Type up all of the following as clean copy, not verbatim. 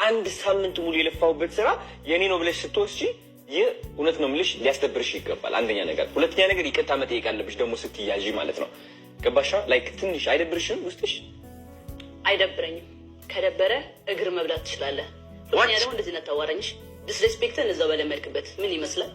አንድ ሳምንት ሙሉ የለፋውበት ስራ የኔ ነው ብለሽ ስትወስጂ ይህ እውነት ነው የምልሽ ሊያስደብርሽ ይገባል። አንደኛ ነገር። ሁለተኛ ነገር ይቅርታ መጠየቅ አለብሽ ደግሞ ስትያዢ ማለት ነው። ገባሻ? ላይክ ትንሽ አይደብርሽም? ውስጥሽ አይደብረኝም። ከደበረ እግር መብላት ትችላለህ። ሁለተኛ ደግሞ እንደዚህ ነው ታዋራኝሽ። ዲስሬስፔክትን እዛው በለመድክበት ምን ይመስላል?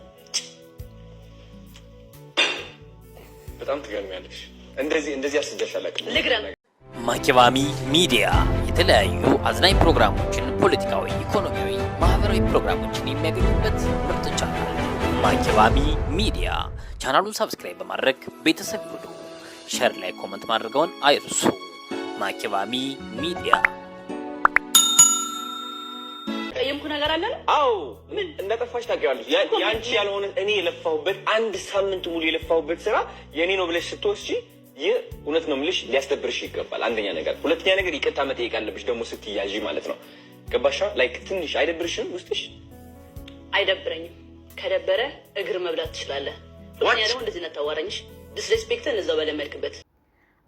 በጣም ትገርሚያለሽ። እንደዚህ አስደሻለክ ልግረም። ማኪባሚ ሚዲያ የተለያዩ አዝናኝ ፕሮግራሞችን፣ ፖለቲካዊ፣ ኢኮኖሚያዊ፣ ማህበራዊ ፕሮግራሞችን የሚያገኙበት ምርጥ ቻናል ማኪባሚ ሚዲያ። ቻናሉን ሰብስክራይብ በማድረግ ቤተሰብ ይሁኑ። ሼር ላይ ኮሜንት ማድረገውን አይርሱ። ማኪባሚ ሚዲያ። ቀየምኩ ነገር አለ ነው? አዎ ምን እንደጠፋሽ ታውቂዋለሽ። ያንቺ ያልሆነ እኔ የለፋውበት አንድ ሳምንት ሙሉ የለፋውበት ስራ የኔ ነው ብለሽ ስትወስጂ ይህ እውነት ነው የምልሽ ሊያስደብርሽ ይገባል። አንደኛ ነገር። ሁለተኛ ነገር ይቅርታ መጠየቅ አለብሽ ደግሞ ስትያዢ ማለት ነው። ገባሻ? ላይክ ትንሽ አይደብርሽም? ውስጥሽ አይደብረኝም። ከደበረ እግር መብላት ትችላለህ። ሁለተኛ ደግሞ እንደዚህ ነው ታዋራኝሽ። ዲስሬስፔክትን እዛው በለመድክበት።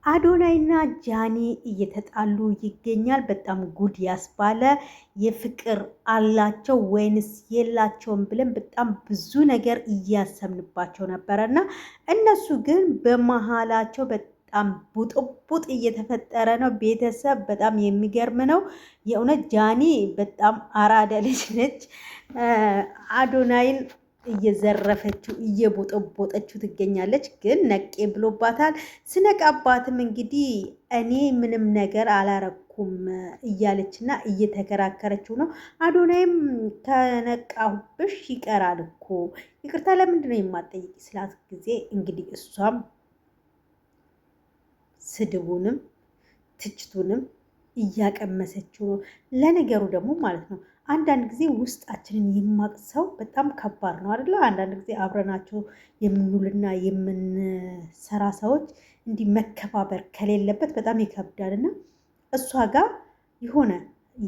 አዶናይና ጃኒ እየተጣሉ ይገኛል። በጣም ጉድ ያስባለ የፍቅር አላቸው ወይንስ የላቸውም ብለን በጣም ብዙ ነገር እያሰብንባቸው ነበረና እነሱ ግን በመሀላቸው በጣም ቡጥቡጥ እየተፈጠረ ነው። ቤተሰብ በጣም የሚገርም ነው የእውነት። ጃኒ በጣም አራዳ ልጅ ነች። አዶናይን እየዘረፈችው እየቦጠቦጠችው ትገኛለች። ግን ነቄ ብሎባታል። ስነቃባትም እንግዲህ እኔ ምንም ነገር አላረኩም እያለችና እየተከራከረችው ነው። አዶናይም ከነቃሁብሽ ይቀራል እኮ ይቅርታ ለምንድን ነው የማትጠይቂ ስላት ጊዜ እንግዲህ እሷም ስድቡንም ትችቱንም እያቀመሰችው ነው። ለነገሩ ደግሞ ማለት ነው አንዳንድ ጊዜ ውስጣችንን የማቅ ሰው በጣም ከባድ ነው አይደለ? አንዳንድ ጊዜ አብረናቸው የምንውልና የምንሰራ ሰዎች እንዲህ መከባበር ከሌለበት በጣም ይከብዳልና እሷ ጋር የሆነ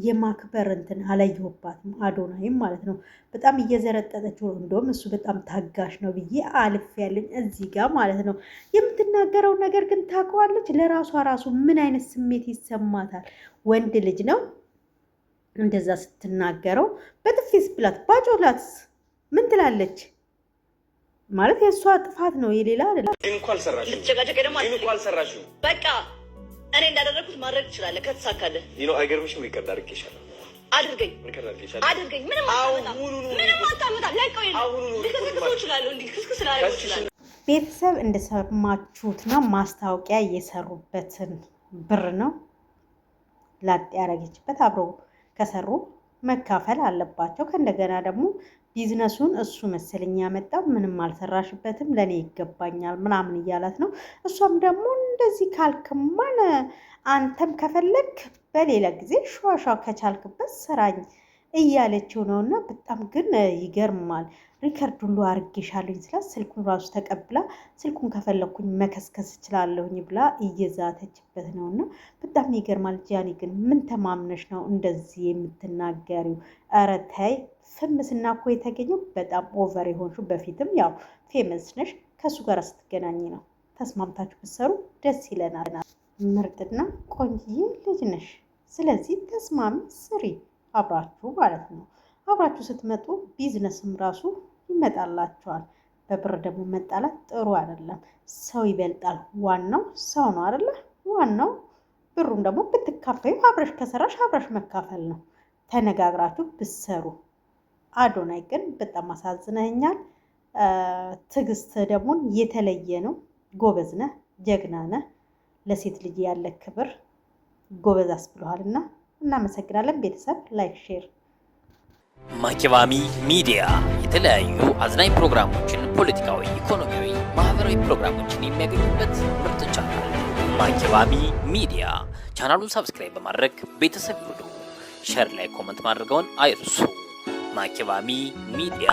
የማክበር እንትን አላየሁባትም። አዶናይም ማለት ነው በጣም እየዘረጠጠችው ነው። እንደውም እሱ በጣም ታጋሽ ነው ብዬ አልፍ ያለኝ እዚህ ጋር ማለት ነው። የምትናገረው ነገር ግን ታውቀዋለች። ለራሷ ራሱ ምን አይነት ስሜት ይሰማታል? ወንድ ልጅ ነው እንደዛ ስትናገረው በጥፊስ ብላት ባጮላት ምን ትላለች? ማለት የእሷ ጥፋት ነው የሌላ አይደለም። ግን እኮ አልሰራሽም። ልትጨቃጨቅ ደግሞ ግን እኮ አልሰራሽም። በቃ እኔ እንዳደረኩት ማድረግ ትችላለህ ከተሳካልህ። አይገርምሽም? ሪከርድ አድርጌሻለሁ። አድርገኝ ምንም አታመጣ። ለቀው ልክስክስ እችላለሁ። እንዲህ ክስክስ ላደርግ እችላለሁ። ቤተሰብ እንደሰማችሁት ነው። ማስታወቂያ እየሰሩበትን ብር ነው ላጥ ያደረገችበት። አብረው ከሰሩ መካፈል አለባቸው። ከእንደገና ደግሞ ቢዝነሱን እሱ መሰለኝ ያመጣው ምንም አልሰራሽበትም ለእኔ ይገባኛል ምናምን እያላት ነው። እሷም ደግሞ እንደዚህ ካልክማን አንተም ከፈለግ በሌላ ጊዜ ሸዋሸዋ ከቻልክበት ስራኝ እያለችው ነው። እና በጣም ግን ይገርማል። ሪከርድ ሁሉ አርጌሻለሁኝ ስላት ስልኩን ራሱ ተቀብላ ስልኩን ከፈለግኩኝ መከስከስ እችላለሁኝ ብላ እየዛተችበት ነው። እና በጣም ይገርማል። ጃኒ ግን ምን ተማምነሽ ነው እንደዚህ የምትናገሪው? ኧረ ተይ። ፍምስና እኮ የተገኘው በጣም ኦቨር የሆንሽው። በፊትም ያው ፌመስ ነሽ፣ ከእሱ ጋር ስትገናኝ ነው። ተስማምታችሁ ብትሰሩ ደስ ይለናል። ምርጥና ቆንጅዬ ልጅ ነሽ። ስለዚህ ተስማሚ ስሪ አብራችሁ ማለት ነው። አብራችሁ ስትመጡ ቢዝነስም ራሱ ይመጣላችኋል። በብር ደግሞ መጣላት ጥሩ አይደለም። ሰው ይበልጣል። ዋናው ሰው ነው አይደለ? ዋናው ብሩም ደግሞ ብትካፈዩ አብረሽ ከሰራሽ አብረሽ መካፈል ነው። ተነጋግራችሁ ብትሰሩ። አዶናይ ግን በጣም አሳዝነኛል። ትዕግስት ደግሞ የተለየ ነው። ጎበዝ ነህ፣ ጀግና ነህ። ለሴት ልጅ ያለ ክብር ጎበዝ አስብለዋልና እናመሰግናለን። ቤተሰብ ላይክ፣ ሼር። ማኪባሚ ሚዲያ የተለያዩ አዝናኝ ፕሮግራሞችን፣ ፖለቲካዊ፣ ኢኮኖሚያዊ፣ ማህበራዊ ፕሮግራሞችን የሚያገኙበት ምርጥ ቻናል ማኪባሚ ሚዲያ። ቻናሉን ሰብስክራይብ በማድረግ ቤተሰብ ይሁኑ። ሼር ላይ ኮሜንት ማድረገውን አይርሱ። ማኪባሚ ሚዲያ